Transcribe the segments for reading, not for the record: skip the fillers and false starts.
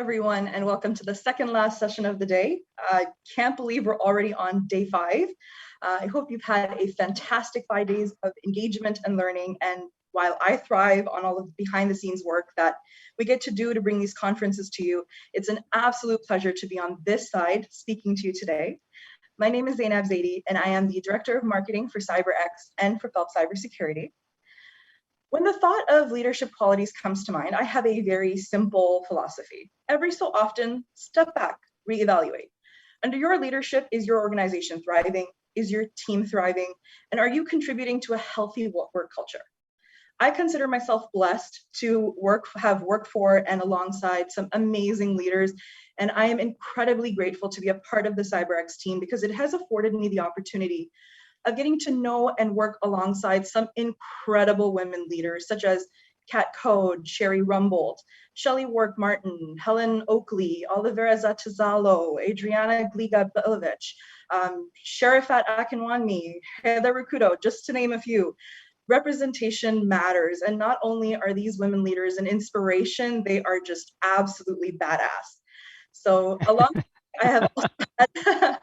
everyone, and welcome to the second last session of the day. I can't believe we're already on day 5. I hope you've had a fantastic 5 days of engagement and learning. And while I thrive on all of the behind the scenes work that we get to do to bring these conferences to you, it's an absolute pleasure to be on this side speaking to you today. My name is Zainab Zaidi, and I am the Director of Marketing for siberX and for Phelps Cybersecurity. When the thought of leadership qualities comes to mind, I have a very simple philosophy. Every so often, step back, reevaluate. Under your leadership, is your organization thriving? Is your team thriving? And are you contributing to a healthy work culture? I consider myself blessed to have worked for and alongside some amazing leaders, and I am incredibly grateful to be a part of the CyberX team because it has afforded me the opportunity of getting to know and work alongside some incredible women leaders such as Kat Code, Sherry Rumbold, Shelley Wark-Martin, Helen Oakley, Olivera Zatazalo, Adriana Gliga-Belovich, Sherifat Akinwumi, Heather Rakudo, just to name a few. Representation matters, and not only are these women leaders an inspiration, they are just absolutely badass. So along I have also had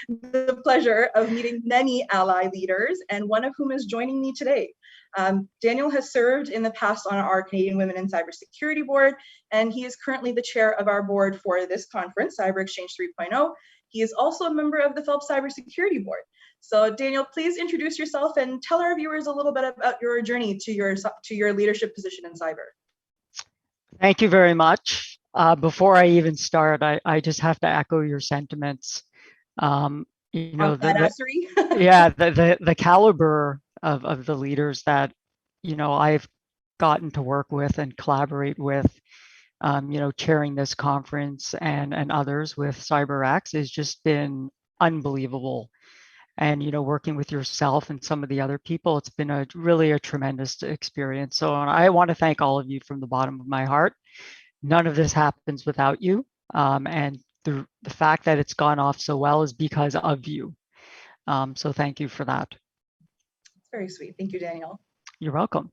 the pleasure of meeting many ally leaders, and one of whom is joining me today. Daniel has served in the past on our Canadian Women in Cybersecurity board, and he is currently the chair of our board for this conference, CyberXchange 3.0. He is also a member of the Phelps Cybersecurity board. So Daniel, please introduce yourself and tell our viewers a little bit about your journey to your leadership position in cyber. Thank you very much. Before I even start, I just have to echo your sentiments. You know, the caliber of the leaders that, you know, I've gotten to work with and collaborate with, you know, chairing this conference and others with CyberX has just been unbelievable. And, you know, working with yourself and some of the other people, it's been really a tremendous experience. So I want to thank all of you from the bottom of my heart. None of this happens without you. And the fact that it's gone off so well is because of you. So thank you for that. It's very sweet. Thank you, Daniel. You're welcome.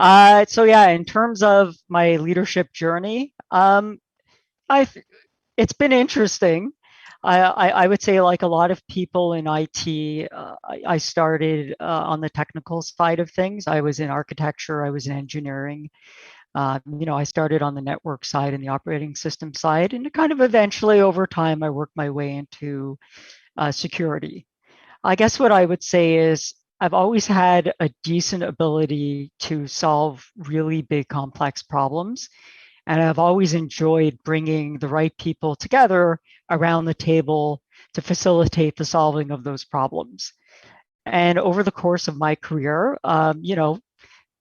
So yeah, in terms of my leadership journey, it's been interesting. I would say, like a lot of people in IT, I started on the technical side of things. I was in architecture, I was in engineering. You know, I started on the network side and the operating system side, and kind of eventually over time, I worked my way into security. I guess what I would say is I've always had a decent ability to solve really big, complex problems. And I've always enjoyed bringing the right people together around the table to facilitate the solving of those problems. And over the course of my career, you know,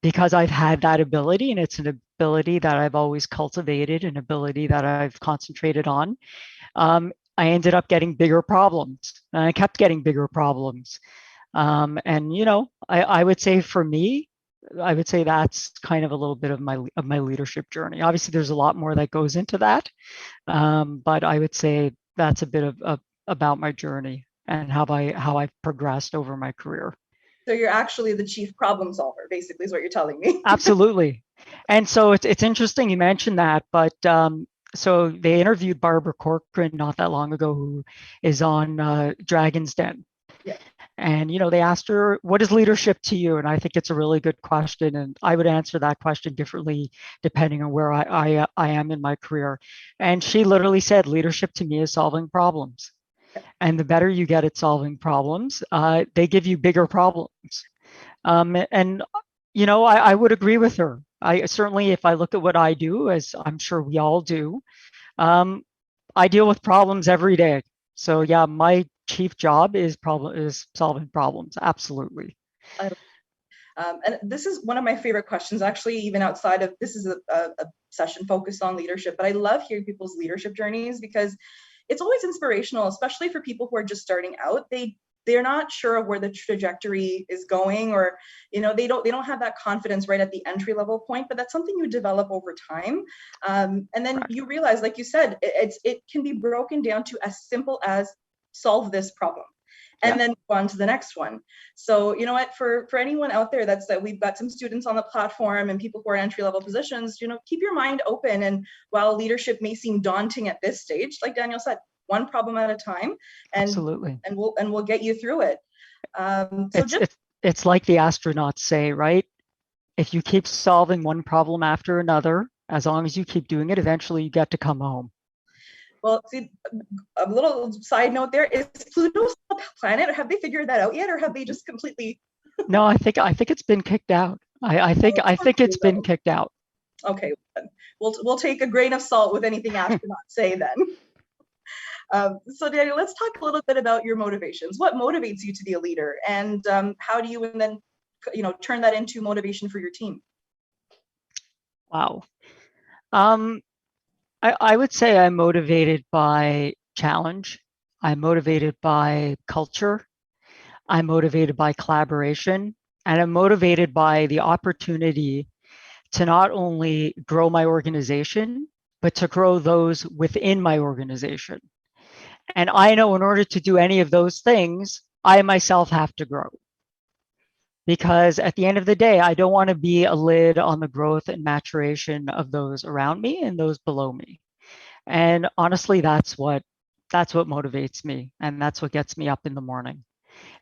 because I've had that ability, and it's an ability that I've always cultivated, an ability that I've concentrated on, I ended up getting bigger problems, and I kept getting bigger problems. And, you know, I would say for me, I would say that's kind of a little bit of my leadership journey. Obviously, there's a lot more that goes into that, but I would say that's a bit of about my journey and how I've progressed over my career. So you're actually the chief problem solver, basically, is what you're telling me. Absolutely. And so it's interesting you mentioned that, but so they interviewed Barbara Corcoran not that long ago, who is on Dragon's Den. Yeah. And, you know, they asked her, what is leadership to you? And I think it's a really good question. And I would answer that question differently depending on where I am in my career. And she literally said, leadership to me is solving problems. And the better you get at solving problems, they give you bigger problems. And, you know, I would agree with her. I certainly, if I look at what I do, as I'm sure we all do, I deal with problems every day. So yeah, my chief job is solving problems. Absolutely. And this is one of my favorite questions, actually, even outside of this is a session focused on leadership, but I love hearing people's leadership journeys because it's always inspirational, especially for people who are just starting out. They're not sure of where the trajectory is going, or, you know, they don't have that confidence right at the entry level point, but that's something you develop over time. And then you realize, like you said, it can be broken down to as simple as solve this problem. and then move on to the next one. So, you know what, for anyone out there that we've got some students on the platform and people who are in entry-level positions, you know, keep your mind open. And while leadership may seem daunting at this stage, like Daniel said, one problem at a time, and Absolutely. and we'll get you through it. It's like the astronauts say, right? If you keep solving one problem after another, as long as you keep doing it, eventually you get to come home. Well, see, a little side note there, is Pluto still a planet? Have they figured that out yet, or have they just completely? No, I think it's been kicked out. I think it's been kicked out. Okay, we'll take a grain of salt with anything astronauts say then. So Daniel, let's talk a little bit about your motivations. What motivates you to be a leader, and how do you then, you know, turn that into motivation for your team? Wow. I would say I'm motivated by challenge. I'm motivated by culture. I'm motivated by collaboration. And I'm motivated by the opportunity to not only grow my organization, but to grow those within my organization. And I know in order to do any of those things, I myself have to grow. Because at the end of the day, I don't want to be a lid on the growth and maturation of those around me and those below me. And honestly, that's what motivates me, and that's what gets me up in the morning.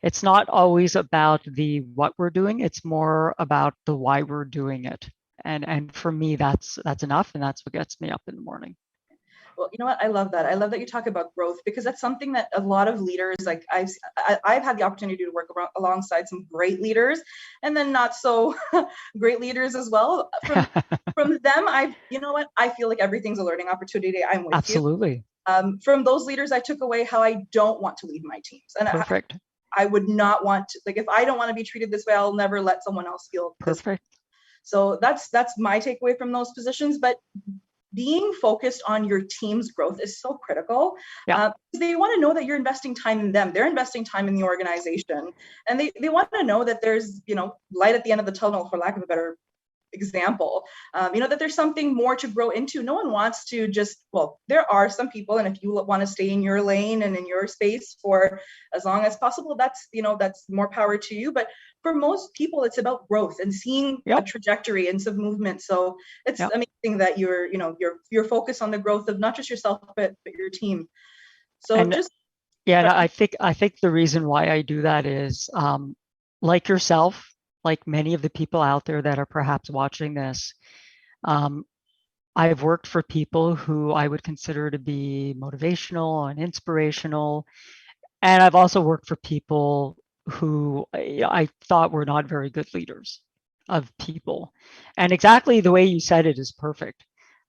It's not always about the what we're doing, it's more about the why we're doing it. And for me, that's enough, and that's what gets me up in the morning. Well, you know what? I love that. I love that you talk about growth, because that's something that a lot of leaders, like I've had the opportunity to work alongside some great leaders, and then not so great leaders as well. From them, you know what? I feel like everything's a learning opportunity. I'm with Absolutely. you. From those leaders, I took away how I don't want to lead my teams, and Perfect. I would not want to. Like, if I don't want to be treated this way, I'll never let someone else feel perfect. So that's my takeaway from those positions. But being focused on your team's growth is so critical. They want to know that you're investing time in them. They're investing time in the organization, and they want to know that there's, you know, light at the end of the tunnel, for lack of a better example. You know, that there's something more to grow into. No one wants to just, well, there are some people, and if you want to stay in your lane and in your space for as long as possible, that's, you know, that's more power to you. But for most people, it's about growth and seeing a trajectory and some movement. So it's amazing that you're focused on the growth of not just yourself, but your team. So and I think the reason why I do that is, like yourself, like many of the people out there that are perhaps watching this, I've worked for people who I would consider to be motivational and inspirational. And I've also worked for people who I thought were not very good leaders of people. And exactly the way you said it is perfect.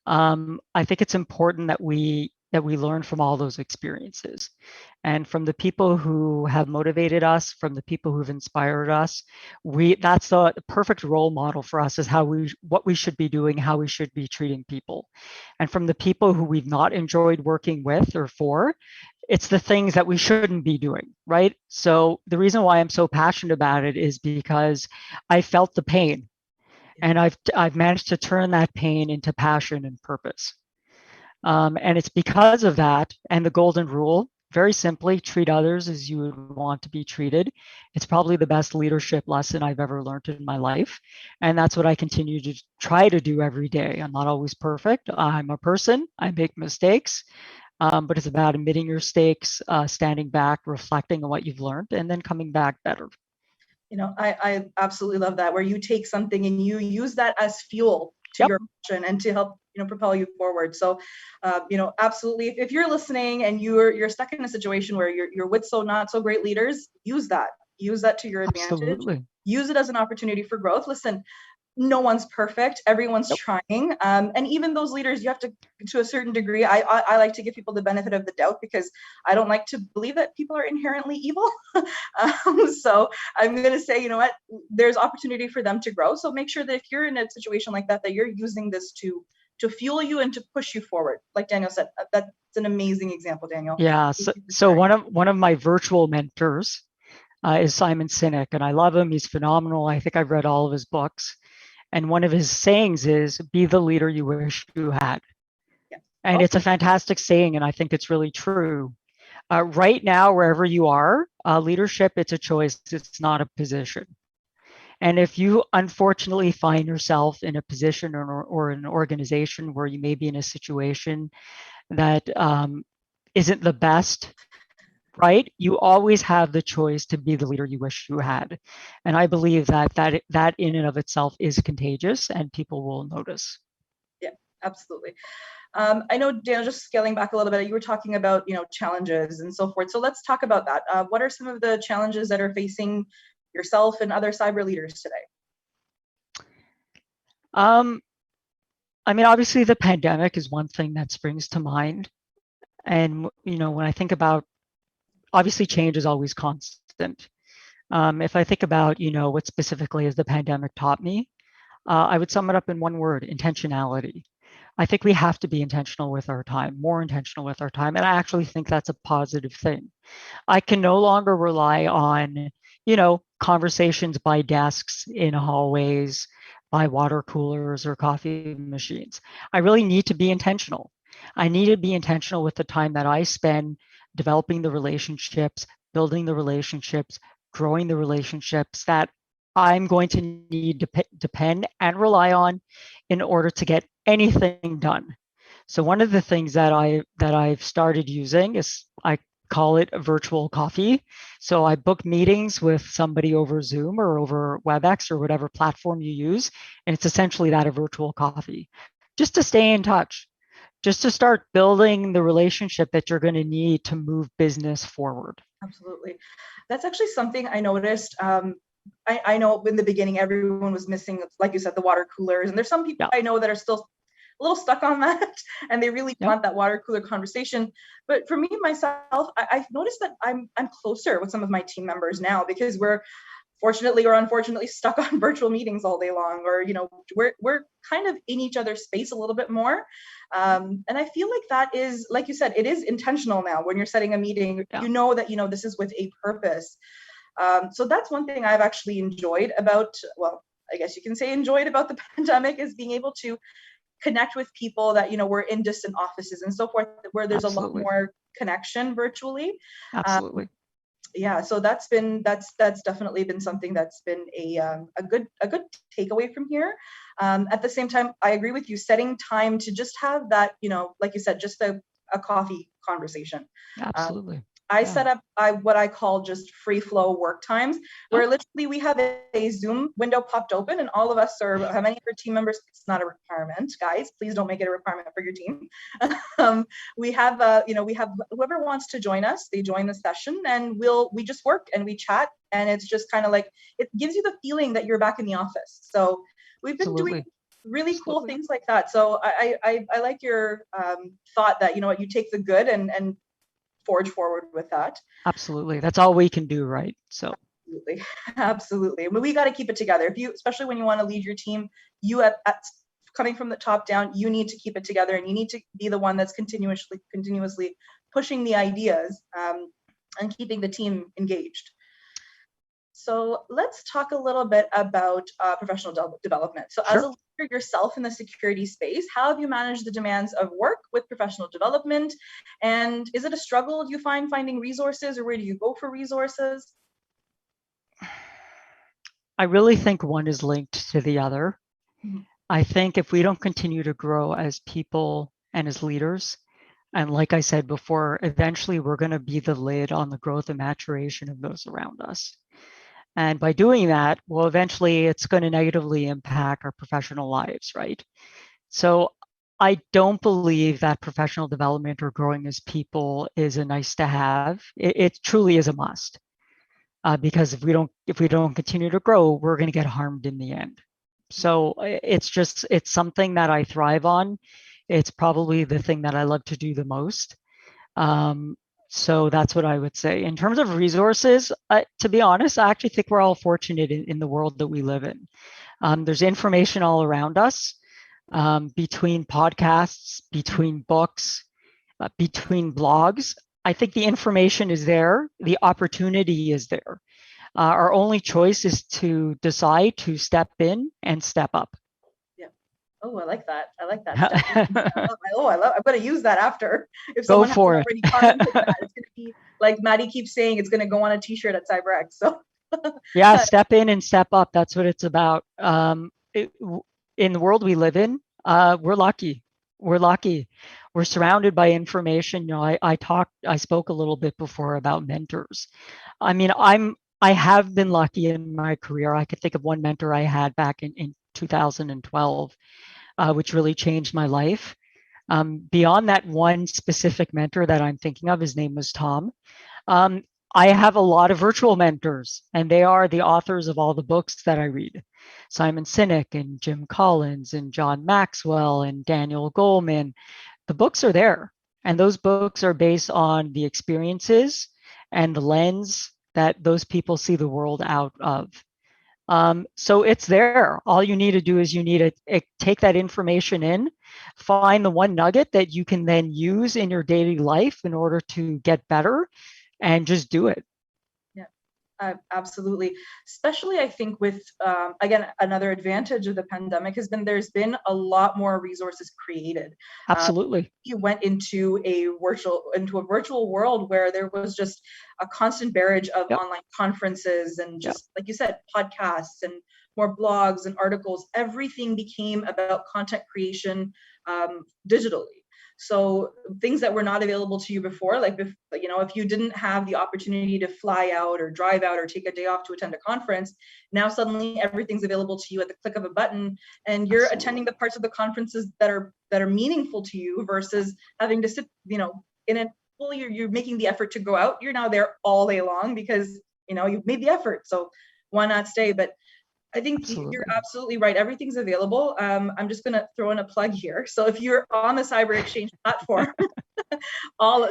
I think it's important that we learn from all those experiences, and from the people who have motivated us, from the people who've inspired us. That's the perfect role model for us, is what we should be doing, how we should be treating people. And from the people who we've not enjoyed working with or for, it's the things that we shouldn't be doing, right? So the reason why I'm so passionate about it is because I felt the pain, and I've managed to turn that pain into passion and purpose. And it's because of that, and the golden rule, very simply, treat others as you would want to be treated. It's probably the best leadership lesson I've ever learned in my life. And that's what I continue to try to do every day. I'm not always perfect. I'm a person. I make mistakes. But it's about admitting your mistakes, standing back, reflecting on what you've learned, and then coming back better. You know, I absolutely love that, where you take something and you use that as fuel to your mission and to help, you know, propel you forward. So, you know, absolutely. If you're listening and you're stuck in a situation where you're with not so great leaders, use that to your advantage. Absolutely. Use it as an opportunity for growth. Listen, no one's perfect. Everyone's trying. And even those leaders, you have to a certain degree, I like to give people the benefit of the doubt, because I don't like to believe that people are inherently evil. So I'm going to say, you know what, there's opportunity for them to grow. So make sure that if you're in a situation like that, that you're using this to fuel you and to push you forward. Like Daniel said, that's an amazing example, Daniel. Yeah. So one of my virtual mentors is Simon Sinek, and I love him. He's phenomenal. I think I've read all of his books. And one of his sayings is, be the leader you wish you had. And it's a fantastic saying, and I think it's really true. Right now, wherever you are, Leadership, it's a choice. It's not a position. And if you unfortunately find yourself in a position or an organization where you may be in a situation that isn't the best, right? You always have the choice to be the leader you wish you had. And I believe that in and of itself is contagious and people will notice. Yeah, absolutely. I know, Daniel, just scaling back a little bit, you were talking about, challenges and so forth. So let's talk about that. What are some of the challenges that are facing yourself and other cyber leaders today? Obviously the pandemic is one thing that springs to mind. And, when I think about, obviously change is always constant. If I think about, what specifically has the pandemic taught me, I would sum it up in one word: intentionality. I think we have to be intentional with our time, more intentional with our time. And I actually think that's a positive thing. I can no longer rely on, conversations by desks in hallways, by water coolers or coffee machines. I really need to be intentional. I need to be intentional with the time that I spend developing the relationships, building the relationships, growing the relationships that I'm going to need to depend and rely on in order to get anything done. So one of the things that I've started using is, I call it a virtual coffee. So I book meetings with somebody over Zoom or over WebEx or whatever platform you use, and it's essentially that, a virtual coffee, just to stay in touch, just to start building the relationship that you're going to need to move business forward. Absolutely. That's actually something I noticed. I know in the beginning, everyone was missing, like you said, the water coolers. And there's some people I know that are still a little stuck on that and they really want that water cooler conversation. But for me, myself, I've noticed that I'm closer with some of my team members now because we're fortunately or unfortunately stuck on virtual meetings all day long, or we're kind of in each other's space a little bit more, and I feel like that is, like you said, it is intentional now. When you're setting a meeting, you know that this is with a purpose. So that's one thing I've actually enjoyed about, well, I guess you can say enjoyed about the pandemic, is being able to connect with people that were in distant offices and so forth, where there's a lot more connection virtually. Absolutely. Yeah, so that's definitely been something that's been a good takeaway from here. At the same time, I agree with you, setting time to just have that, like you said, just a coffee conversation. Absolutely. I set up what I call just free flow work times, where literally we have a Zoom window popped open and all of us, or how many of your team members, it's not a requirement, guys, please don't make it a requirement for your team. We have whoever wants to join us, they join the session, and we just work and we chat, and it's just kind of like, it gives you the feeling that you're back in the office. So we've been doing really cool things like that. So I like your thought that, you take the good and forge forward with that. Absolutely. That's all we can do, right? So absolutely. But we got to keep it together. Especially when you want to lead your team, you at coming from the top down, you need to keep it together, and you need to be the one that's continuously pushing the ideas, and keeping the team engaged. So let's talk a little bit about professional development. So as a leader yourself in the security space, how have you managed the demands of work with professional development? And is it a struggle, do you find, finding resources, or where do you go for resources? I really think one is linked to the other. Mm-hmm. I think if we don't continue to grow as people and as leaders, and like I said before, eventually we're going to be the lid on the growth and maturation of those around us. And by doing that, well, eventually it's going to negatively impact our professional lives, right? So I don't believe that professional development or growing as people is a nice to have. It truly is a must, because if we don't continue to grow, we're going to get harmed in the end. So it's something that I thrive on. It's probably the thing that I love to do the most. So that's what I would say. In terms of resources, to be honest, I actually think we're all fortunate in the world that we live in. There's information all around us, between podcasts, between books, between blogs. I think the information is there. The opportunity is there. Our only choice is to decide to step in and step up. Oh, I like that. I like that. I'm going to use that after. If someone has already commented that, it's going to be like Maddie keeps saying, it's going to go on a t-shirt at CyberX. So Yeah, step in and step up. That's what it's about. In the world we live in, we're lucky. We're lucky. We're surrounded by information. You know, I spoke a little bit before about mentors. I mean, I have been lucky in my career. I could think of one mentor I had back in 2012, which really changed my life. Beyond that one specific mentor that I'm thinking of, his name was Tom. Um, I have a lot of virtual mentors, and they are the authors of all the books that I read. Simon Sinek and Jim Collins and John Maxwell and Daniel Goleman. The books are there, and those books are based on the experiences and the lens that those people see the world out of. So it's there. All you need to do is you need to take that information in, find the one nugget that you can then use in your daily life in order to get better, and just do it. Absolutely. Especially, I think with, again, another advantage of the pandemic has been there's been a lot more resources created. Absolutely. You went into a virtual world where there was just a constant barrage of Yep. online conferences and just, like you said, podcasts and more blogs and articles. Everything became about content creation digitally. So things that were not available to you before, like, you know, if you didn't have the opportunity to fly out or drive out or take a day off to attend a conference, now suddenly everything's available to you at the click of a button, and you're Absolutely. attending the parts of the conferences that are meaningful to you versus having to sit, you know, in it. Well, you're making the effort to go out. You're now there all day long because, you know, you've made the effort. So why not stay? But I think you're absolutely right. Everything's available. I'm just going to throw in a plug here. So if you're on the CyberXchange platform,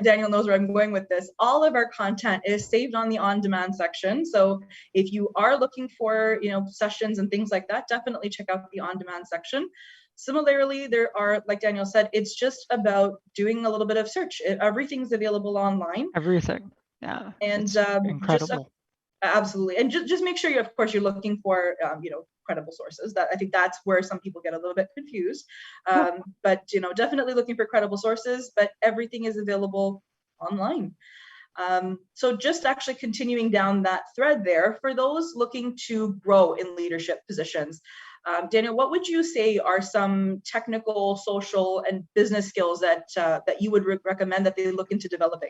Daniel knows where I'm going with this. All of our content is saved on the on-demand section. So if you are looking for, you know, sessions and things like that, definitely check out the on-demand section. Similarly, there are, like Daniel said, it's just about doing a little bit of search. Everything's available online. Everything. Yeah. And it's incredible. Absolutely. And just make sure of course, you're looking for, you know, credible sources. That I think that's where some people get a little bit confused. But, you know, definitely looking for credible sources, but everything is available online. So just actually continuing down that thread there, for those looking to grow in leadership positions, Daniel, what would you say are some technical, social, and business skills that you would recommend that they look into developing?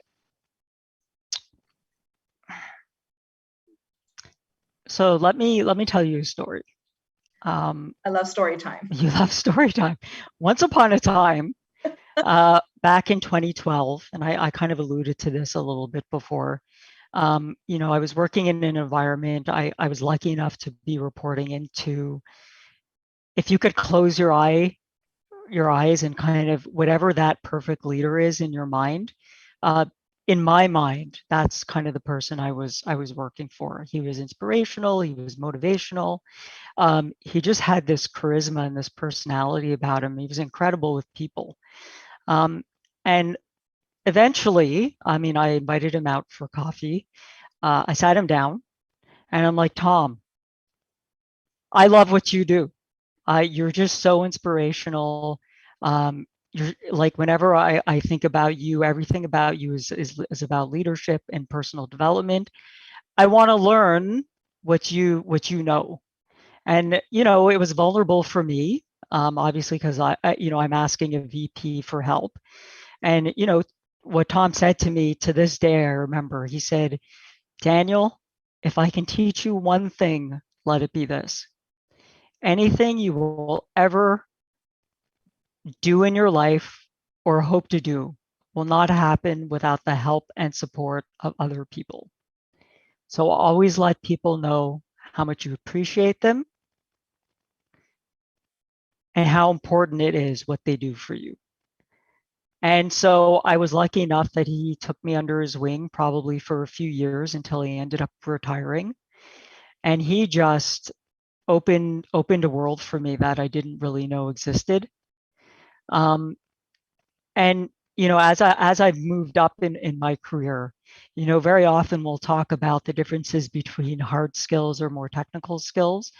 So let me tell you a story. I love story time. You love story time. Once upon a time, back in 2012, and I kind of alluded to this a little bit before, you know, I was working in an environment. I was lucky enough to be reporting into, if you could close your eyes and kind of whatever that perfect leader is in your mind, in my mind, that's kind of the person I was working for. He was inspirational. He was motivational. He just had this charisma and this personality about him. He was incredible with people. And eventually, I mean, I invited him out for coffee. I sat him down and I'm like, Tom, I love what you do. You're just so inspirational. You're like, whenever I think about you, everything about you is about leadership and personal development. I want to learn what you know. And, you know, it was vulnerable for me, obviously, because you know, I'm asking a VP for help. And, you know, what Tom said to me to this day, I remember, he said, Daniel, if I can teach you one thing, let it be this. Anything you will ever do in your life or hope to do will not happen without the help and support of other people. So always let people know how much you appreciate them and how important it is what they do for you. And so I was lucky enough that he took me under his wing probably for a few years until he ended up retiring. And he just opened a world for me that I didn't really know existed. And you know, as I've moved up in my career, you know, very often we'll talk about the differences between hard skills or more technical skills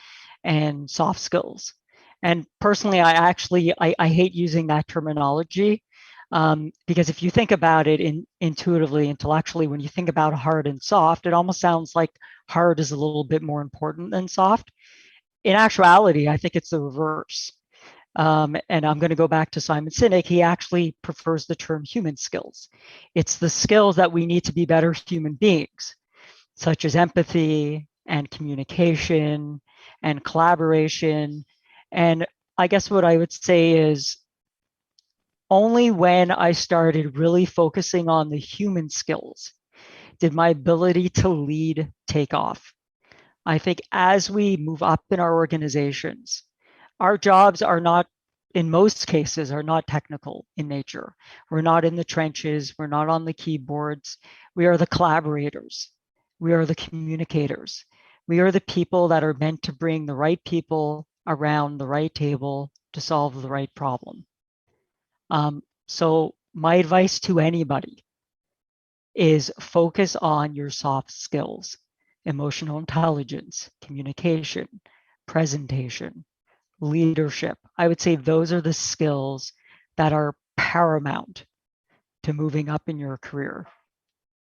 and soft skills. And personally, I hate using that terminology. Because if you think about it intuitively, intellectually, when you think about hard and soft, it almost sounds like hard is a little bit more important than soft. In actuality, I think it's the reverse. And I'm going to go back to Simon Sinek. He actually prefers the term human skills. It's the skills that we need to be better human beings, such as empathy and communication and collaboration. And I guess what I would say is only when I started really focusing on the human skills did my ability to lead take off. I think as we move up in our organizations, our jobs are not, in most cases, are not technical in nature. We're not in the trenches. We're not on the keyboards. We are the collaborators. We are the communicators. We are the people that are meant to bring the right people around the right table to solve the right problem. So my advice to anybody is focus on your soft skills, emotional intelligence, communication, presentation, leadership. I would say those are the skills that are paramount to moving up in your career.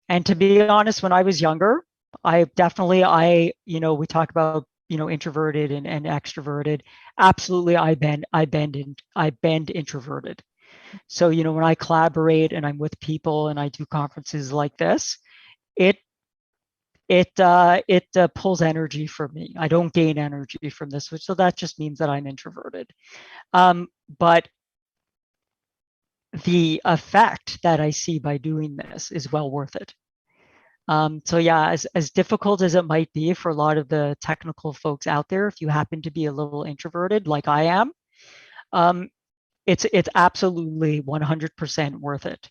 And to be honest, when I was younger, I definitely, we talk about, introverted and extroverted. Absolutely, I bend introverted. So, when I collaborate and I'm with people and I do conferences like this, it pulls energy from me. I don't gain energy from this, so that just means that I'm introverted. But the effect that I see by doing this is well worth it. So yeah, as difficult as it might be for a lot of the technical folks out there, if you happen to be a little introverted like I am, it's absolutely 100% worth it.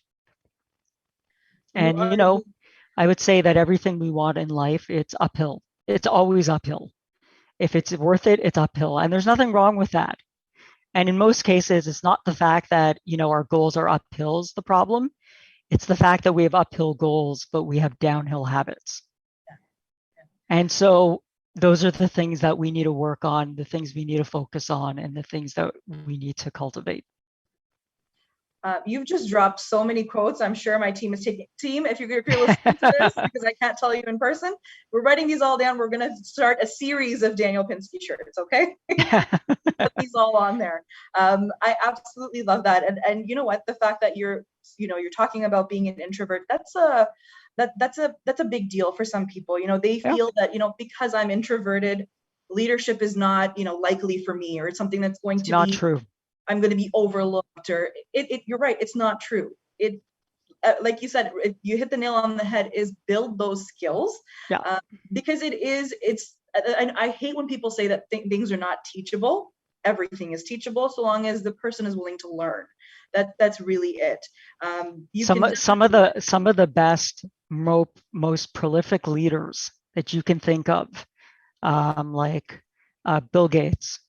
And I would say that everything we want in life, it's uphill. It's always uphill. If it's worth it, it's uphill. And there's nothing wrong with that. And in most cases, it's not the fact that, our goals are uphills the problem. It's the fact that we have uphill goals, but we have downhill habits. And so those are the things that we need to work on, the things we need to focus on, and the things that we need to cultivate. You've just dropped so many quotes. I'm sure my team is taking if you're listening to this, because I can't tell you in person. We're writing these all down. We're going to start a series of Daniel Pinsky shirts. Okay, put these all on there. I absolutely love that. And you know what? The fact that you're talking about being an introvert, that's a big deal for some people. They feel that because I'm introverted, leadership is not likely for me, or it's something that's going to not be true. I'm going to be overlooked, or you're right. It's not true. Like you said, you hit the nail on the head, is build those skills. Yeah. Because I hate when people say that things are not teachable. Everything is teachable so long as the person is willing to learn. That's really it. Some of the best, most prolific leaders that you can think of, like Bill Gates,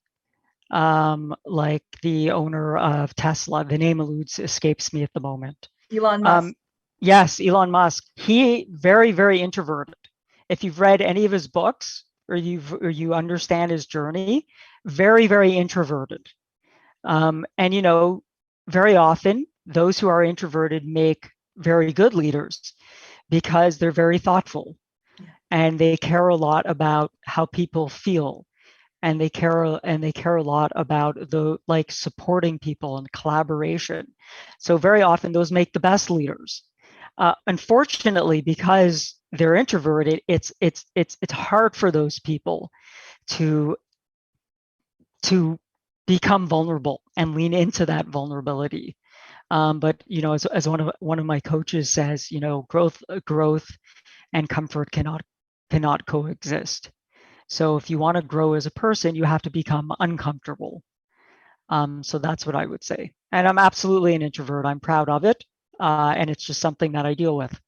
like the owner of Tesla. The name escapes me at the moment. Elon Musk. Yes, Elon Musk. He very, very introverted. If you've read any of his books or you understand his journey, very, very introverted. And very often those who are introverted make very good leaders because they're very thoughtful and they care a lot about how people feel. And they care a lot about supporting people and collaboration. So very often those make the best leaders. Unfortunately, because they're introverted, it's hard for those people to become vulnerable and lean into that vulnerability. But as one of my coaches says, growth and comfort cannot coexist. So if you want to grow as a person, you have to become uncomfortable. So that's what I would say. And I'm absolutely an introvert. I'm proud of it. And it's just something that I deal with.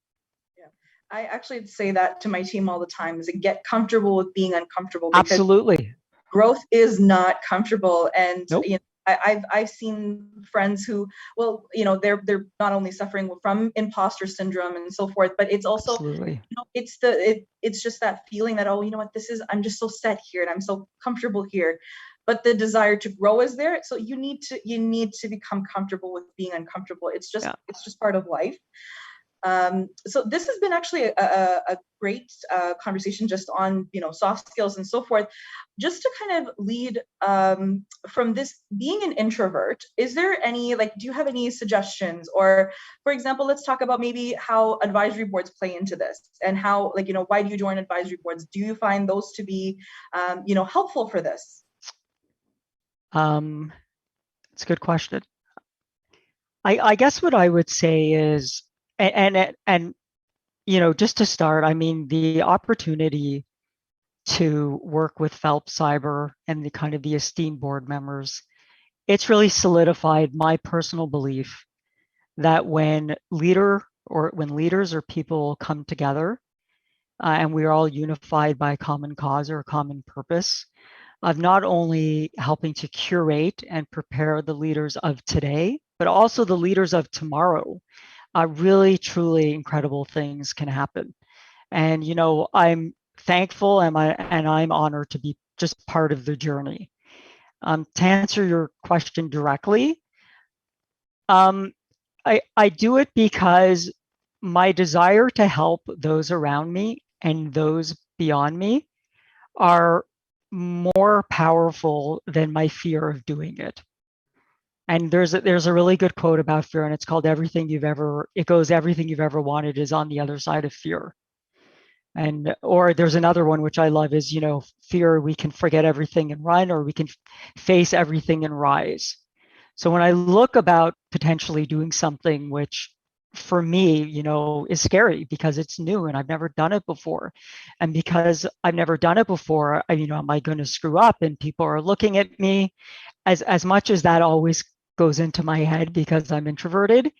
Yeah. I actually say that to my team all the time, is to get comfortable with being uncomfortable. Because absolutely. Growth is not comfortable. And nope. I've seen friends who, they're not only suffering from imposter syndrome and so forth, but it's also, absolutely. It's just that feeling that, I'm just so set here and I'm so comfortable here. but the desire to grow is there. So you need to become comfortable with being uncomfortable. It's just part of life. So this has been actually a great conversation just on, soft skills and so forth. Just to kind of lead from this being an introvert, is there any, do you have any suggestions? Or, for example, let's talk about maybe how advisory boards play into this, and how, why do you join advisory boards? Do you find those to be, helpful for this? It's a good question. I guess what I would say is, and just to start, I mean, the opportunity to work with Phelps Cyber and the kind of the esteemed board members, it's really solidified my personal belief that when leaders or people come together and we're all unified by a common cause or a common purpose of not only helping to curate and prepare the leaders of today, but also the leaders of tomorrow, really, truly incredible things can happen. And, I'm thankful and I'm honored to be just part of the journey. To answer your question directly, I do it because my desire to help those around me and those beyond me are more powerful than my fear of doing it. And there's a really good quote about fear, and it's called everything you've ever wanted is on the other side of fear. And or there's another one which I love is, fear, we can forget everything and run, or we can face everything and rise. So when I look about potentially doing something which for me, is scary because it's new and I've never done it before. And because I've never done it before, am I going to screw up? And people are looking at me. As much as that always goes into my head because I'm introverted,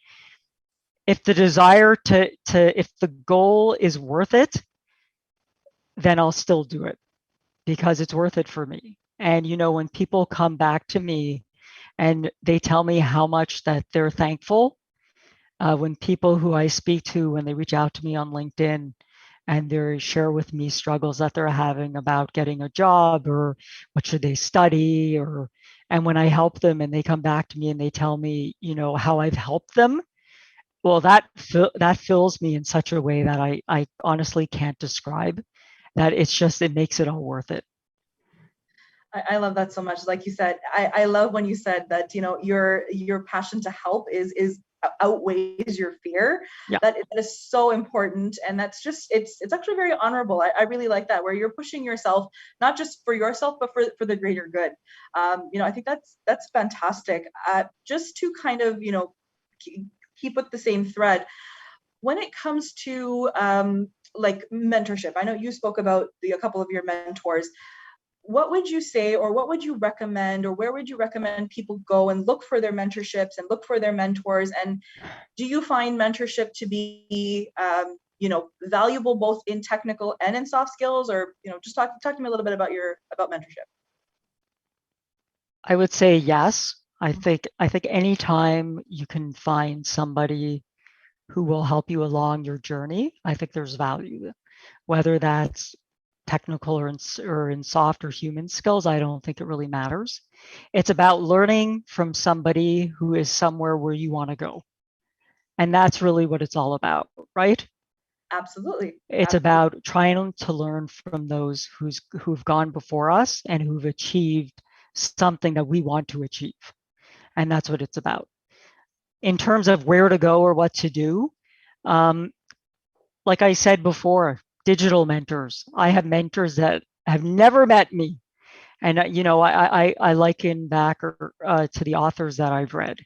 if the desire if the goal is worth it, then I'll still do it because it's worth it for me. And, when people come back to me and they tell me how much that they're thankful, when people who I speak to, when they reach out to me on LinkedIn and they share with me struggles that they're having about getting a job or what should they study, and when I help them and they come back to me and they tell me, how I've helped them, well, that fills me in such a way that I honestly can't describe. That it makes it all worth it. I love that so much. Like you said, I love when you said that, your passion to help is outweighs your fear. Yeah. That is so important. And that's just, it's actually very honorable. I really like that, where you're pushing yourself, not just for yourself, but for the greater good. I think that's fantastic. Just to kind of, keep with the same thread, when it comes to mentorship, I know you spoke about a couple of your mentors. What would you say, or what would you recommend, or where would you recommend people go and look for their mentorships and look for their mentors? And do you find mentorship to be, valuable both in technical and in soft skills? Or, just talk to me a little bit about mentorship. I would say yes. I think anytime you can find somebody who will help you along your journey, I think there's value. Whether that's technical or in soft or human skills, I don't think it really matters. It's about learning from somebody who is somewhere where you want to go. And that's really what it's all about, right? Absolutely. It's about trying to learn from those who've gone before us and who've achieved something that we want to achieve. And that's what it's about. In terms of where to go or what to do, like I said before, digital mentors. I have mentors that have never met me. And, I liken back to the authors that I've read,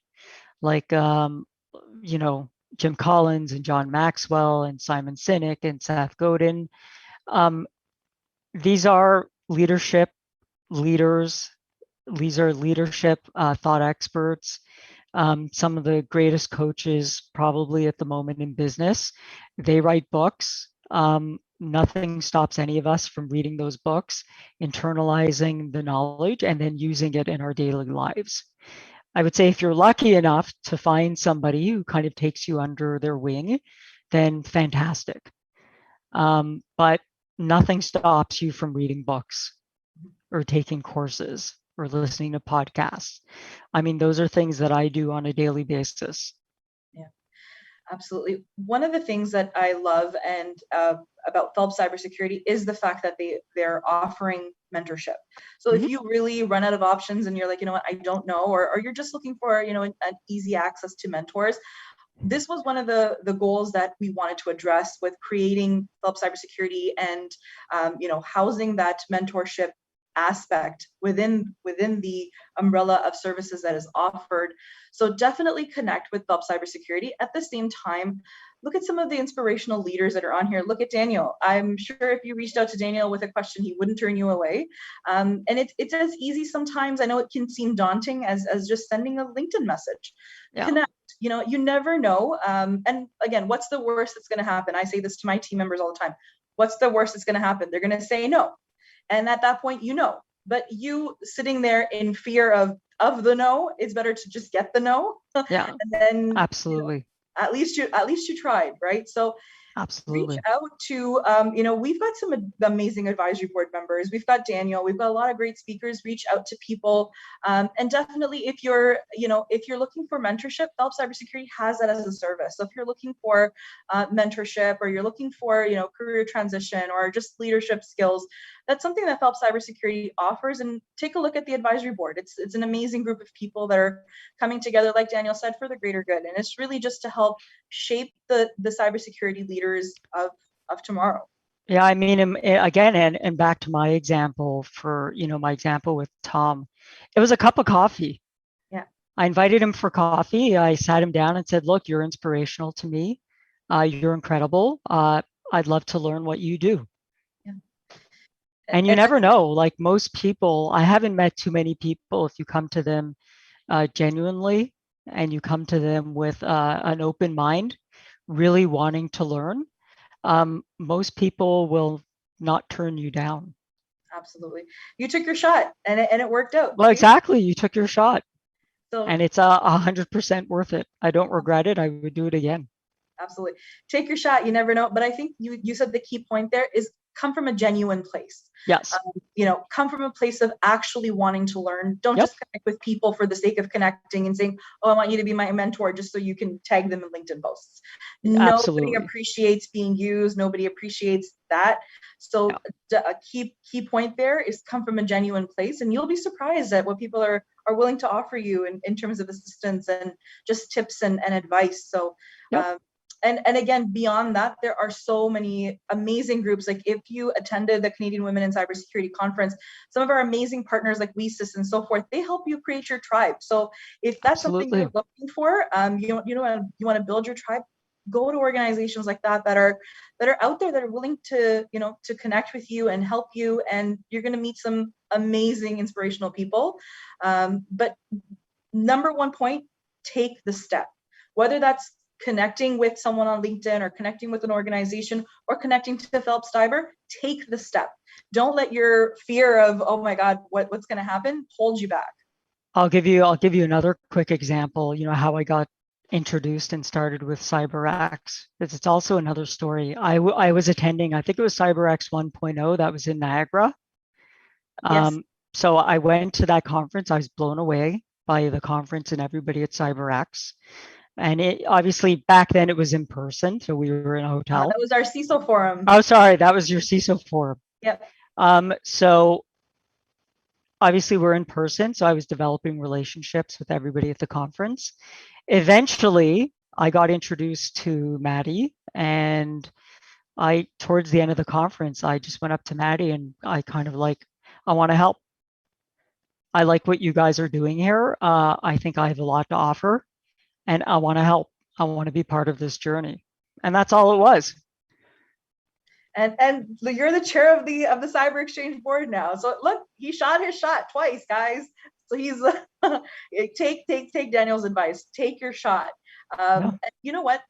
like, Jim Collins and John Maxwell and Simon Sinek and Seth Godin. These are leadership leaders. These are leadership thought experts. Some of the greatest coaches probably at the moment in business. They write books. Nothing stops any of us from reading those books, internalizing the knowledge, and then using it in our daily lives. I would say if you're lucky enough to find somebody who kind of takes you under their wing, then fantastic. But nothing stops you from reading books or taking courses, or listening to podcasts. I mean, those are things that I do on a daily basis. Yeah, absolutely. One of the things that I love and about Phelps Cybersecurity is the fact that they're offering mentorship. So if you really run out of options and you're like, you know what, I don't know, or you're just looking for, you know, an easy access to mentors, this was one of the goals that we wanted to address with creating Phelps Cybersecurity and you know, housing that mentorship aspect within the umbrella of services that is offered. So definitely connect with Phelps Cybersecurity. At the same time, look at some of the inspirational leaders that are on here. Look at Daniel. I'm sure if you reached out to Daniel with a question, he wouldn't turn you away. And it's as easy sometimes. I know it can seem daunting as just sending a LinkedIn message. Yeah. Connect. You know, you never know. And again, what's the worst that's going to happen? I say this to my team members all the time. What's the worst that's going to happen? They're going to say no. And at that point, you know. But you sitting there in fear of the no, it's better to just get the no. Yeah. And then Absolutely. You know, at least you tried, right? So Absolutely. reach out to, you know, we've got some amazing advisory board members. We've got Daniel. We've got a lot of great speakers. Reach out to people. And definitely if you're, you know, if you're looking for mentorship, Phelps Cybersecurity has that as a service. So if you're looking for mentorship, or you're looking for, you know, career transition or just leadership skills, that's something that Phelps Cybersecurity offers. And take a look at the advisory board. It's an amazing group of people that are coming together, like Daniel said, for the greater good. And it's really just to help shape the cybersecurity leaders of tomorrow. Yeah, I mean, again, and back to my example for, you know, my example with Tom, it was a cup of coffee. Yeah. I invited him for coffee. I sat him down and said, look, you're inspirational to me. You're incredible. I'd love to learn what you do. Yeah. And you never know, like most people, I haven't met too many people, if you come to them genuinely and you come to them with an open mind, really wanting to learn, most people will not turn you down. Absolutely. You took your shot and it worked out. Well, See? exactly. You took your shot, So and it's 100% worth it. I don't regret it. I would do it again. absolutely. Take your shot. You never know. But I think you said the key point there is come from a genuine place. Yes. You know, come from a place of actually wanting to learn. Don't Yep. just connect with people for the sake of connecting and saying, oh, I want you to be my mentor just so you can tag them in LinkedIn posts. Absolutely. Nobody appreciates being used. Nobody appreciates that. So a key point there is come from a genuine place, and you'll be surprised at what people are willing to offer you in terms of assistance and just tips and advice. So Yep. And again, beyond that, there are so many amazing groups. Like if you attended the Canadian Women in Cybersecurity Conference, some of our amazing partners like WeSys and so forth, they help you create your tribe. So if that's something you're looking for, you want to build your tribe, go to organizations like that are out there, that are willing to, you know, to connect with you and help you, and you're going to meet some amazing, inspirational people. But number one point, take the step, whether that's connecting with someone on LinkedIn or connecting with an organization or connecting to Phelps Cyber. Take the step. Don't let your fear of, oh my God, what's going to happen hold you back. I'll give you another quick example, you know, how I got introduced and started with CyberX. It's also another story. I was attending, I think it was CyberX 1.0, that was in Niagara. Yes. So I went to that conference. I was blown away by the conference and everybody at CyberX. And it obviously back then it was in person, so we were in a hotel. That was our CISO forum. Oh, sorry, that was your CISO forum. Yep. So obviously we're in person, so I was developing relationships with everybody at the conference. Eventually, I got introduced to Maddie, and towards the end of the conference, I just went up to Maddie and I kind of like, I want to help. I like what you guys are doing here. I think I have a lot to offer, and I want to help. I want to be part of this journey. And that's all it was. And you're the chair of the CyberXchange board now. So look, he shot his shot twice, guys. So he's take Daniel's advice. Take your shot. And you know what?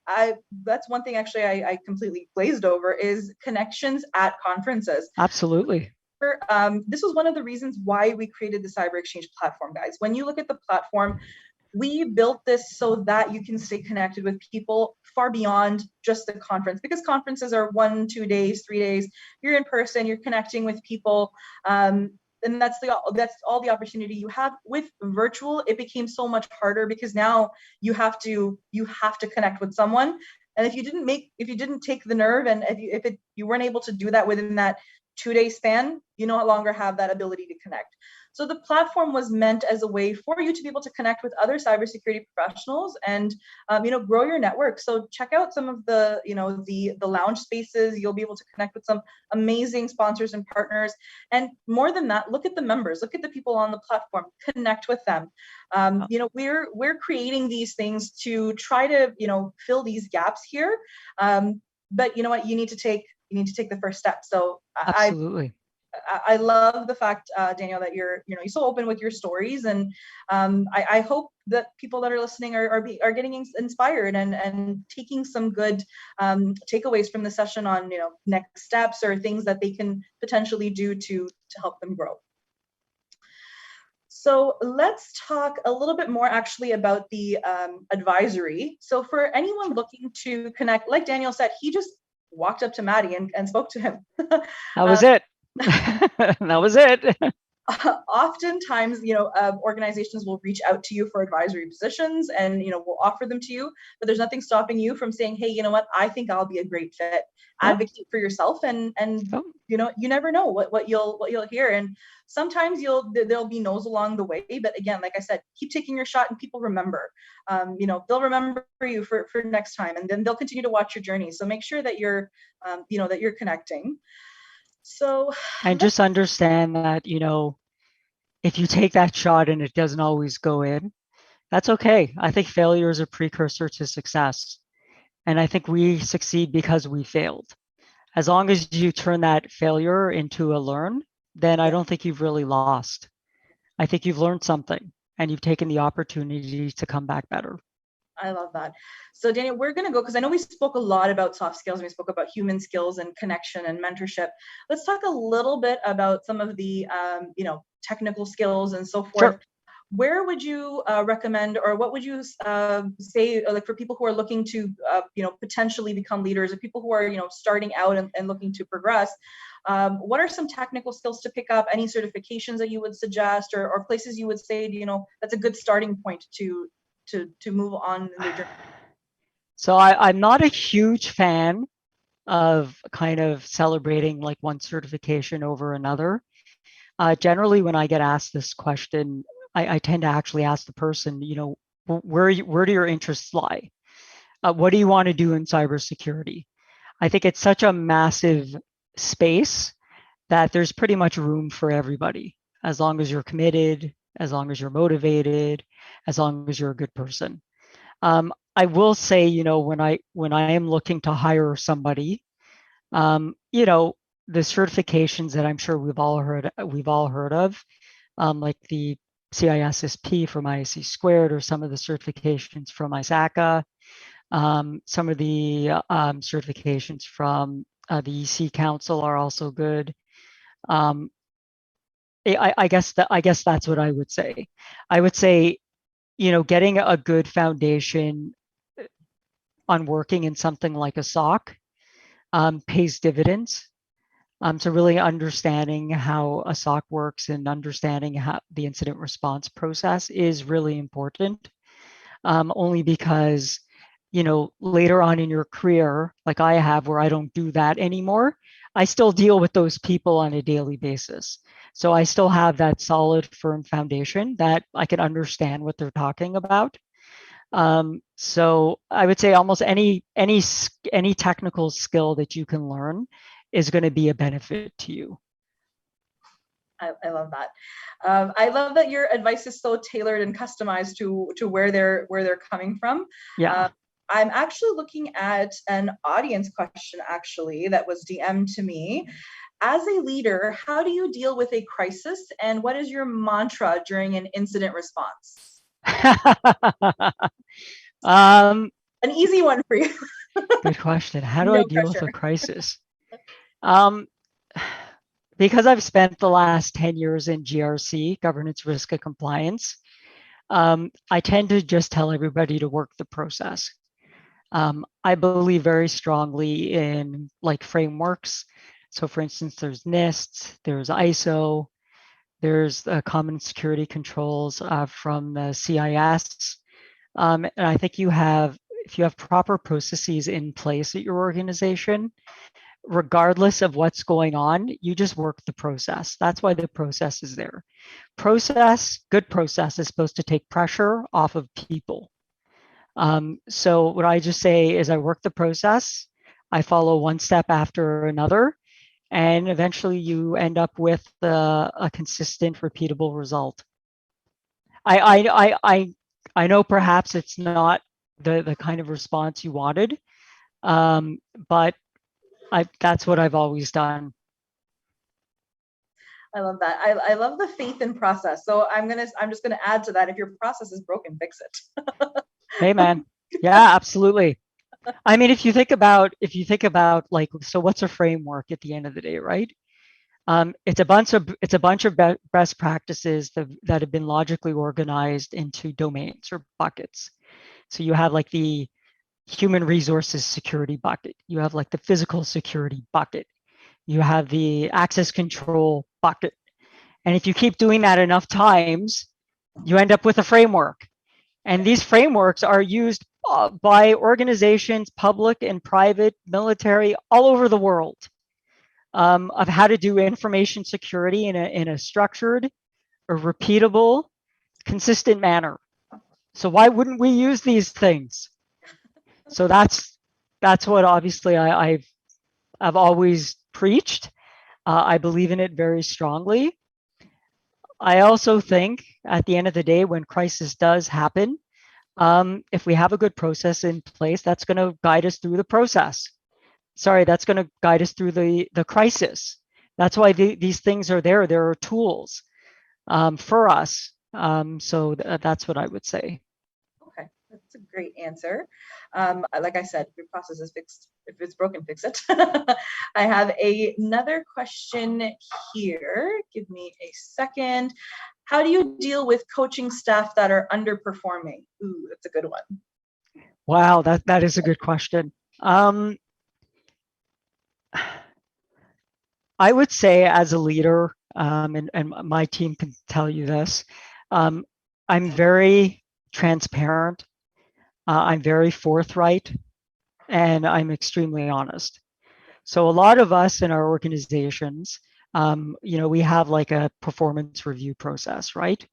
That's one thing actually I completely glazed over is connections at conferences. Absolutely. This was one of the reasons why we created the CyberXchange platform, guys. When you look at the platform, we built this so that you can stay connected with people far beyond just the conference, because conferences are 1, 2 days, 3 days. You're in person, you're connecting with people. and that's all the opportunity you have. With virtual, it became so much harder because now you have to connect with someone. And if you didn't take the nerve, and if you weren't able to do that within that 2-day span, you no longer have that ability to connect. So the platform was meant as a way for you to be able to connect with other cybersecurity professionals and grow your network. So check out some of the the lounge spaces. You'll be able to connect with some amazing sponsors and partners. And more than that, look at the members, look at the people on the platform, connect with them. We're creating these things to try to fill these gaps here. But you know what, you need to take the first step. So Absolutely. I love the fact, Daniel, that you're so open with your stories, and I hope that people that are listening are getting inspired and taking some good takeaways from the session on next steps or things that they can potentially do to help them grow. So let's talk a little bit more actually about the advisory. So for anyone looking to connect, like Daniel said, he just walked up to Maddie and spoke to him. That was it. That was it. Oftentimes, organizations will reach out to you for advisory positions and, will offer them to you, but there's nothing stopping you from saying, hey, you know what, I think I'll be a great fit. Advocate for yourself, and you never know what you'll hear. And sometimes there'll be no's along the way, but again, like I said, keep taking your shot and people remember. They'll remember you for next time, and then they'll continue to watch your journey. So make sure that you're that you're connecting. So, and just understand that, if you take that shot and it doesn't always go in, that's okay. I think failure is a precursor to success. And I think we succeed because we failed. As long as you turn that failure into a learn, then I don't think you've really lost. I think you've learned something and you've taken the opportunity to come back better. I love that. So Daniel, we're going to go, because I know we spoke a lot about soft skills and we spoke about human skills and connection and mentorship. Let's talk a little bit about some of the, technical skills and so forth. Sure. Where would you recommend, or what would you say, like for people who are looking to, potentially become leaders, or people who are, starting out and looking to progress? What are some technical skills to pick up? Any certifications that you would suggest, or places you would say, that's a good starting point to move on in their journey? So I'm not a huge fan of kind of celebrating like one certification over another. Generally, when I get asked this question, I tend to actually ask the person, where do your interests lie? What do you want to do in cybersecurity? I think it's such a massive space that there's pretty much room for everybody, as long as you're committed, as long as you're motivated, as long as you're a good person. I will say, when I am looking to hire somebody, the certifications that I'm sure we've all heard of, like the CISSP from ISC squared, or some of the certifications from ISACA, some of the certifications from the EC Council are also good. I guess that's what I would say. I would say, getting a good foundation on working in something like a SOC pays dividends. So really understanding how a SOC works and understanding how the incident response process is really important. Only because, later on in your career, like I have, where I don't do that anymore, I still deal with those people on a daily basis. So I still have that solid, firm foundation that I can understand what they're talking about. So I would say almost any technical skill that you can learn is going to be a benefit to you. I love that. I love that your advice is so tailored and customized to where they're coming from. Yeah. I'm actually looking at an audience question actually that was DM'd to me. As a leader, how do you deal with a crisis, and what is your mantra during an incident response? An easy one for you. Good question. How do I deal with a crisis? Because I've spent the last 10 years in GRC, governance, risk, and compliance, I tend to just tell everybody to work the process. I believe very strongly in like frameworks. So for instance, there's NIST, there's ISO, There's common security controls from the CIS. And I think if you have proper processes in place at your organization, regardless of what's going on, you just work the process. That's why the process is there. Good process is supposed to take pressure off of people. So what I just say is I work the process, I follow one step after another, and eventually you end up with a consistent, repeatable result. I know perhaps it's not the kind of response you wanted, but that's what I've always done. I love that. I love the faith in process. So I'm just gonna add to that. If your process is broken, fix it. Hey man, yeah, absolutely. I mean, if you think about like, so what's a framework at the end of the day, right? It's a bunch of best practices that have been logically organized into domains or buckets. So you have like the human resources security bucket. You have like the physical security bucket. You have the access control bucket. And if you keep doing that enough times, you end up with a framework. And these frameworks are used by organizations, public and private, military, all over the world, of how to do information security in a structured, a repeatable, consistent manner. So why wouldn't we use these things? So that's what obviously I've always preached. I believe in it very strongly. I also think at the end of the day, when crisis does happen, if we have a good process in place, that's going to guide us through the process. Sorry, that's going to guide us through the crisis. That's why these things are there. There are tools for us. So that's what I would say. Okay, that's a great answer. Like I said, if your process is fixed, if it's broken, fix it. I have another question here. Give me a second. How do you deal with coaching staff that are underperforming? Ooh, that's a good one. Wow, that is a good question. I would say as a leader, and my team can tell you this, I'm very transparent, I'm very forthright, and I'm extremely honest. So a lot of us in our organizations, we have like a performance review process, right?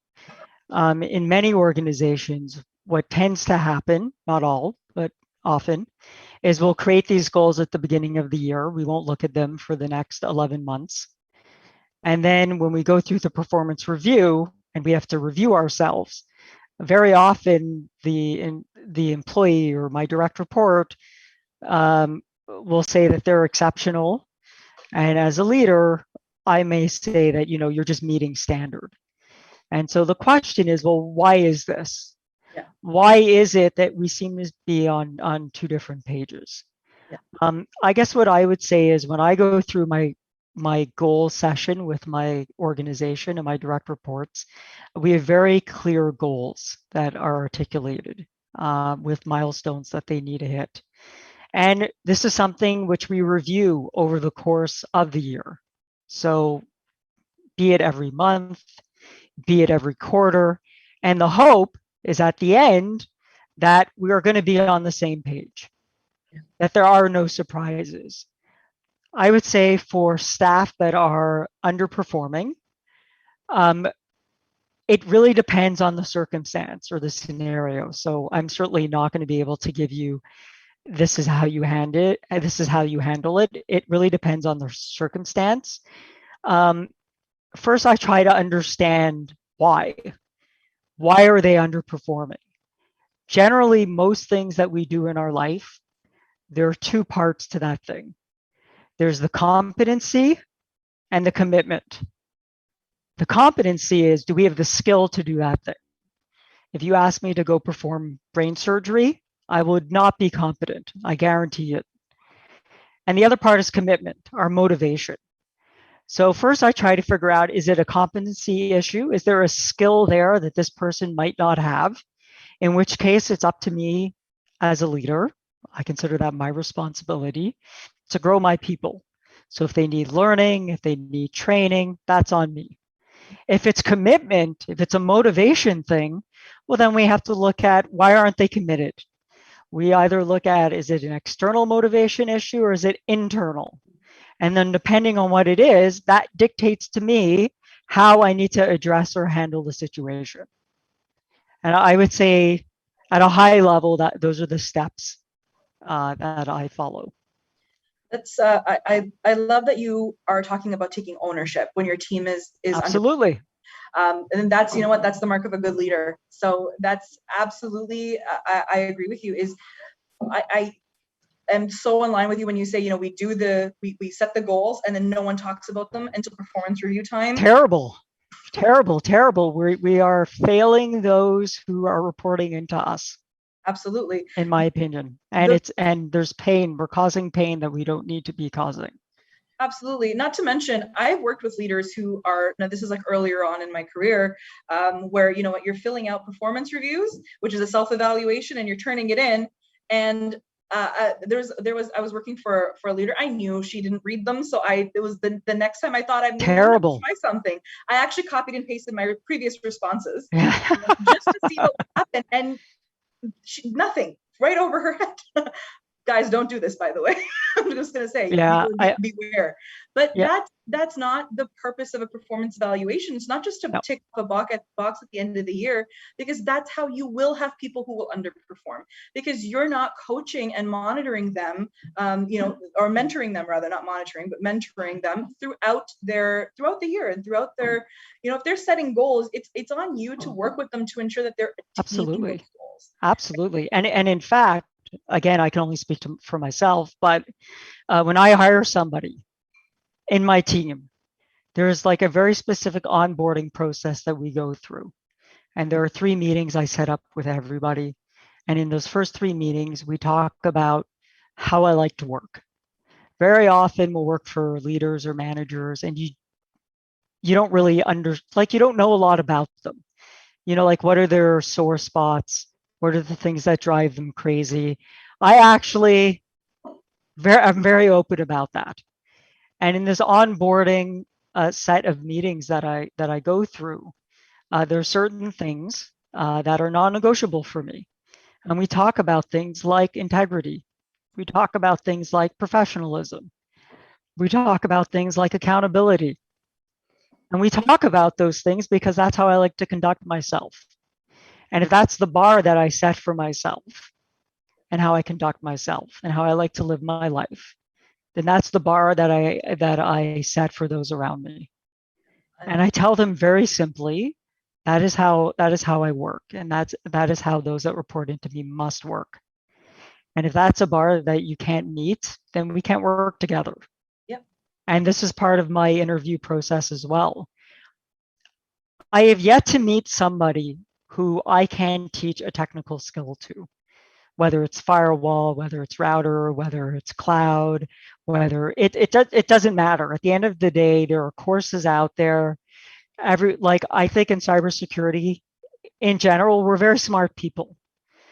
In many organizations, what tends to happen, not all, but often, is we'll create these goals at the beginning of the year. We won't look at them for the next 11 months. And then when we go through the performance review and we have to review ourselves, very often the employee or my direct report will say that they're exceptional. And as a leader, I may say that, you're just meeting standard. And so the question is, well, why is this? Yeah. Why is it that we seem to be on two different pages? Yeah. I guess what I would say is when I go through my goal session with my organization and my direct reports, we have very clear goals that are articulated with milestones that they need to hit. And this is something which we review over the course of the year. So be it every month, be it every quarter. And the hope is at the end that we are going to be on the same page, that there are no surprises. I would say for staff that are underperforming, it really depends on the circumstance or the scenario. So I'm certainly not going to be able to give you this is how you handle it, and this is how you handle it. It really depends on the circumstance. First, I try to understand why. Why are they underperforming? Generally, most things that we do in our life, there are two parts to that thing. There's the competency and the commitment. The competency is, do we have the skill to do that thing? If you ask me to go perform brain surgery, I would not be competent. I guarantee it. And the other part is commitment, our motivation. So first I try to figure out, is it a competency issue? Is there a skill there that this person might not have? In which case it's up to me as a leader. I consider that my responsibility to grow my people. So if they need learning, if they need training, that's on me. If it's commitment, if it's a motivation thing, well, then we have to look at why aren't they committed? We either look at, is it an external motivation issue or is it internal? And then depending on what it is, that dictates to me how I need to address or handle the situation. And I would say at a high level that those are the steps that I follow. That's I love that you are talking about taking ownership when your team is absolutely and that's, you know what, that's the mark of a good leader. So that's absolutely, I agree with you. I am so in line with you when you say, you know, we set the goals and then no one talks about them until performance review time. Terrible. We are failing those who are reporting into us. Absolutely. In my opinion. And there's pain. We're causing pain that we don't need to be causing. Absolutely. Not to mention, I've worked with leaders who are, now this is like earlier on in my career, where, you know what, you're filling out performance reviews, which is a self-evaluation, and you're turning it in. And I was working for a leader. I knew she didn't read them. So it was the next time I thought I'm terrible. Try something. I actually copied and pasted my previous responses just to see what happened. And nothing, right over her head. Guys, don't do this, by the way. I'm just going to say, beware. But that's not the purpose of a performance evaluation. It's not just to tick off a box at the end of the year, because that's how you will have people who will underperform, because you're not coaching and monitoring them, or mentoring them, rather, not monitoring, but mentoring them throughout the year and throughout their, if they're setting goals, it's on you to work with them to ensure that they're absolutely those goals. Absolutely. And in fact, again, I can only speak for myself, but when I hire somebody in my team, there's like a very specific onboarding process that we go through. And there are 3 meetings I set up with everybody. And in those first 3 meetings, we talk about how I like to work. Very often we'll work for leaders or managers, and you don't really you don't know a lot about them. Like, what are their sore spots? What are the things that drive them crazy? I'm very open about that. And in this onboarding set of meetings that I go through, there are certain things that are non-negotiable for me. And we talk about things like integrity. We talk about things like professionalism. We talk about things like accountability. And we talk about those things because that's how I like to conduct myself. And if that's the bar that I set for myself and how I conduct myself and how I like to live my life, then that's the bar that I set for those around me. And I tell them very simply, that is how I work. And that is how those that report into me must work. And if that's a bar that you can't meet, then we can't work together. Yep. And this is part of my interview process as well. I have yet to meet somebody who I can teach a technical skill to, whether it's firewall, whether it's router, whether it's cloud, whether it doesn't matter. At the end of the day, there are courses out there. I think in cybersecurity, in general, we're very smart people.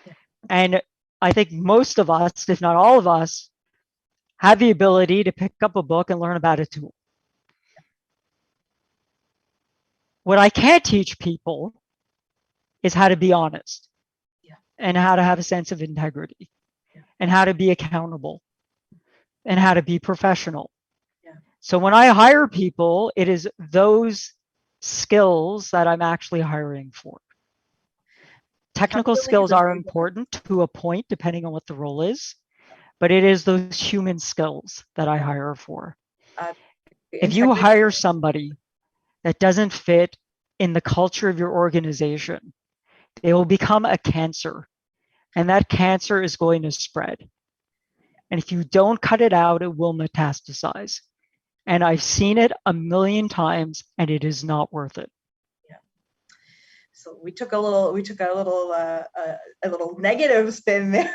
Yeah. And I think most of us, if not all of us, have the ability to pick up a book and learn about a tool. What I can't teach people is how to be honest, and how to have a sense of integrity, and how to be accountable, and how to be professional. So when I hire people, it is those skills that I'm actually hiring for. Technical skills are important to a point, depending on what the role is, but it is those human skills that I hire for. If you hire somebody that doesn't fit in the culture of your organization, they will become a cancer, and that cancer is going to spread. And if you don't cut it out, it will metastasize. And I've seen it a million times, and it is not worth it. Yeah. So we took a little negative spin there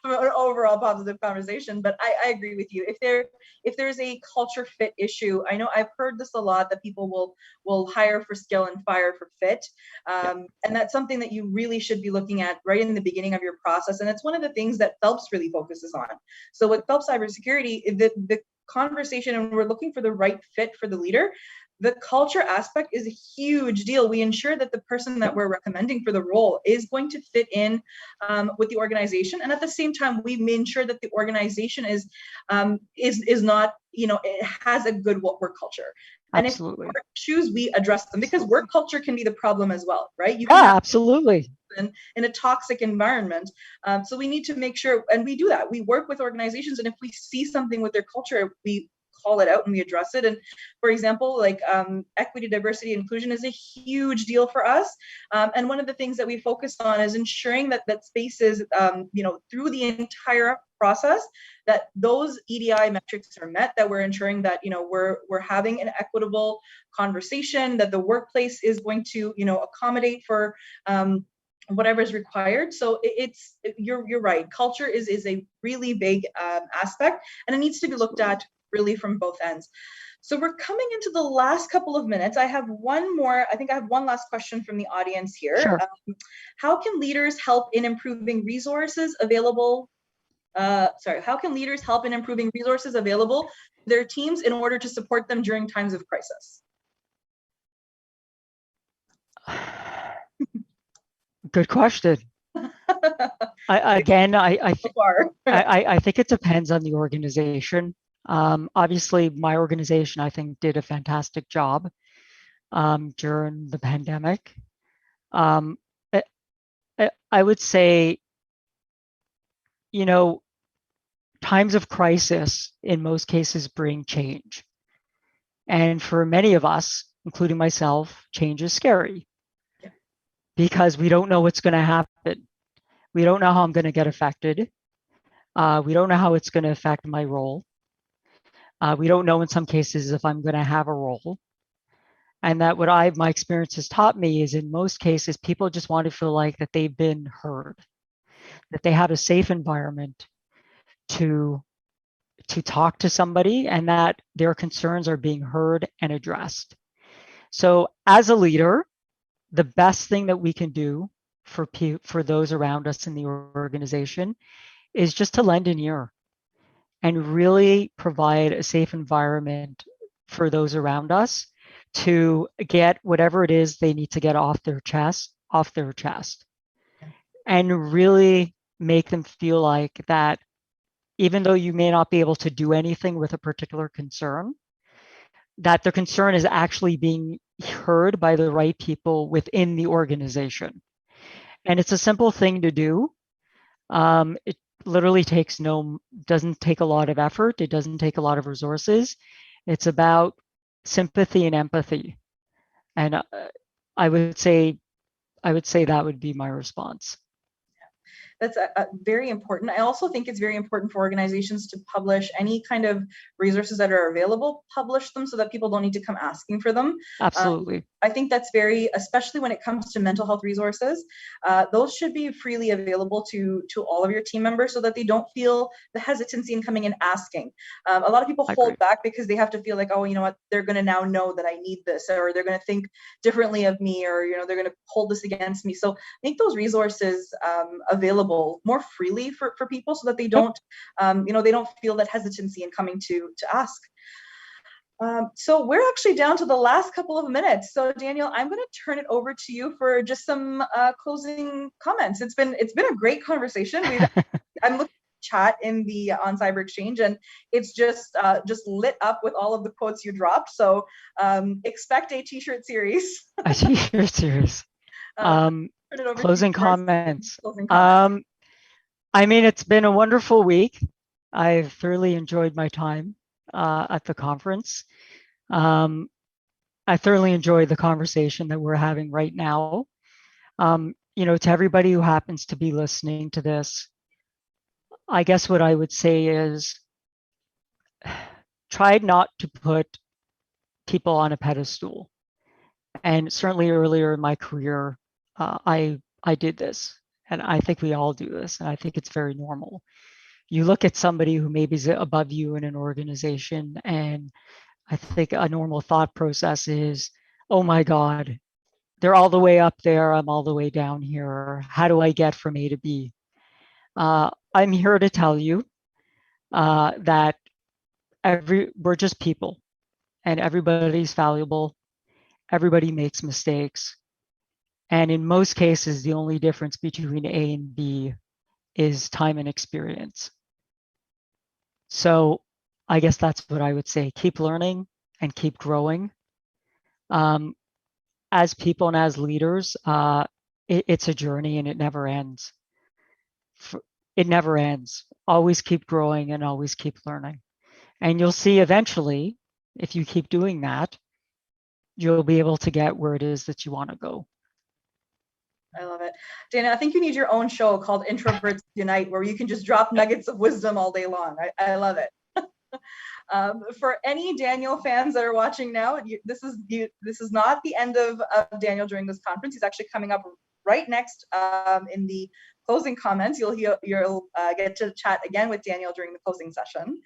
from an overall positive conversation. But I agree with you. If there's a culture fit issue, I know I've heard this a lot, that people will hire for skill and fire for fit. And that's something that you really should be looking at right in the beginning of your process. And it's one of the things that Phelps really focuses on. So with Phelps Cybersecurity, the conversation, and we're looking for the right fit for the leader, the culture aspect is a huge deal. We ensure that the person that we're recommending for the role is going to fit in with the organization, and at the same time, we ensure that the organization is not, it has a good work culture. And Absolutely. if issues, we address them, because work culture can be the problem as well, right? You can have absolutely. In a toxic environment. So we need to make sure, and we do that. We work with organizations, and if we see something with their culture, we call it out and we address it. And for example, like equity, diversity, inclusion is a huge deal for us. And one of the things that we focused on is ensuring that spaces, through the entire process, that those EDI metrics are met, that we're ensuring that, we're having an equitable conversation, that the workplace is going to, accommodate for whatever is required. So you're right. Culture is a really big aspect, and it needs to be looked at really from both ends. So we're coming into the last couple of minutes. I have one last question from the audience here. Sure. How can leaders help in improving resources available? How can leaders help in improving resources available to their teams in order to support them during times of crisis? Good question. I think it depends on the organization. Obviously, my organization, I think, did a fantastic job during the pandemic. I would say, times of crisis in most cases bring change. And for many of us, including myself, change is scary because we don't know what's going to happen. We don't know how I'm going to get affected. We don't know how it's going to affect my role. We don't know in some cases if I'm going to have a role. And that my experience has taught me is, in most cases, people just want to feel like that they've been heard, that they have a safe environment to talk to somebody, and that their concerns are being heard and addressed. So as a leader, the best thing that we can do for those around us in the organization is just to lend an ear and really provide a safe environment for those around us to get whatever it is they need to get off their chest, and really make them feel like that even though you may not be able to do anything with a particular concern, that their concern is actually being heard by the right people within the organization. And it's a simple thing to do. It literally doesn't take a lot of effort. It doesn't take a lot of resources. It's about sympathy and empathy. And I would say that would be my response. That's very important. I also think it's very important for organizations to publish any kind of resources that are available, publish them so that people don't need to come asking for them. Absolutely. I think that's especially when it comes to mental health resources, those should be freely available to all of your team members so that they don't feel the hesitancy in coming and asking. A lot of people hold back because they have to feel like, oh, you know what, they're going to now know that I need this, or they're going to think differently of me, or, they're going to hold this against me. So make those resources available more freely for people so that they don't, they don't feel that hesitancy in coming to ask. So we're actually down to the last couple of minutes. So Daniel, I'm going to turn it over to you for just some closing comments. It's been a great conversation. I'm looking at the chat on siberXchange, and it's just lit up with all of the quotes you dropped. So expect a t-shirt series. A t-shirt series. Closing comments. I mean, it's been a wonderful week. I've thoroughly enjoyed my time at the conference. I thoroughly enjoyed the conversation that we're having right now. To everybody who happens to be listening to this, I guess what I would say is try not to put people on a pedestal. And certainly earlier in my career, I did this, and I think we all do this, and I think it's very normal. You look at somebody who maybe is above you in an organization, and I think a normal thought process is, oh my God, they're all the way up there, I'm all the way down here. How do I get from A to B? I'm here to tell you that we're just people, and everybody's valuable. Everybody makes mistakes. And in most cases, the only difference between A and B is time and experience. So I guess that's what I would say. Keep learning and keep growing. As people and as leaders, it's a journey and it never ends. It never ends. Always keep growing and always keep learning. And you'll see eventually, if you keep doing that, you'll be able to get where it is that you want to go. I love it. Dana, I think you need your own show called Introverts Unite, where you can just drop nuggets of wisdom all day long. I love it. For any Daniel fans that are watching now, this is not the end of Daniel during this conference. He's actually coming up right next in the closing comments. You'll get to chat again with Daniel during the closing session.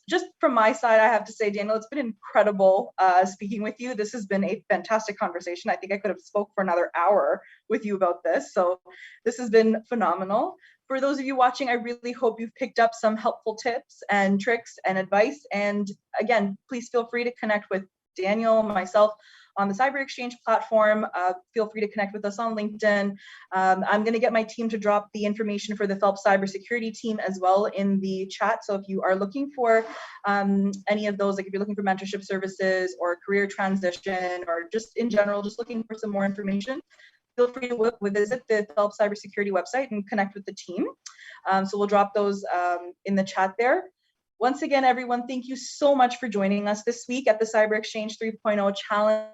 Just from my side, I have to say, Daniel, it's been incredible speaking with you. This has been a fantastic conversation. I think I could have spoke for another hour with you about this. So this has been phenomenal. For those of you watching, I really hope you've picked up some helpful tips and tricks and advice. And again, please feel free to connect with Daniel, myself, on the CyberXchange platform. Feel free to connect with us on LinkedIn. I'm going to get my team to drop the information for the Phelps Cybersecurity team as well in the chat. So if you are looking for any of those, like if you're looking for mentorship services or career transition, or just in general, just looking for some more information, feel free to visit the Phelps Cybersecurity website and connect with the team. So we'll drop those in the chat there. Once again, everyone, thank you so much for joining us this week at the CyberXchange 3.0 Challenge.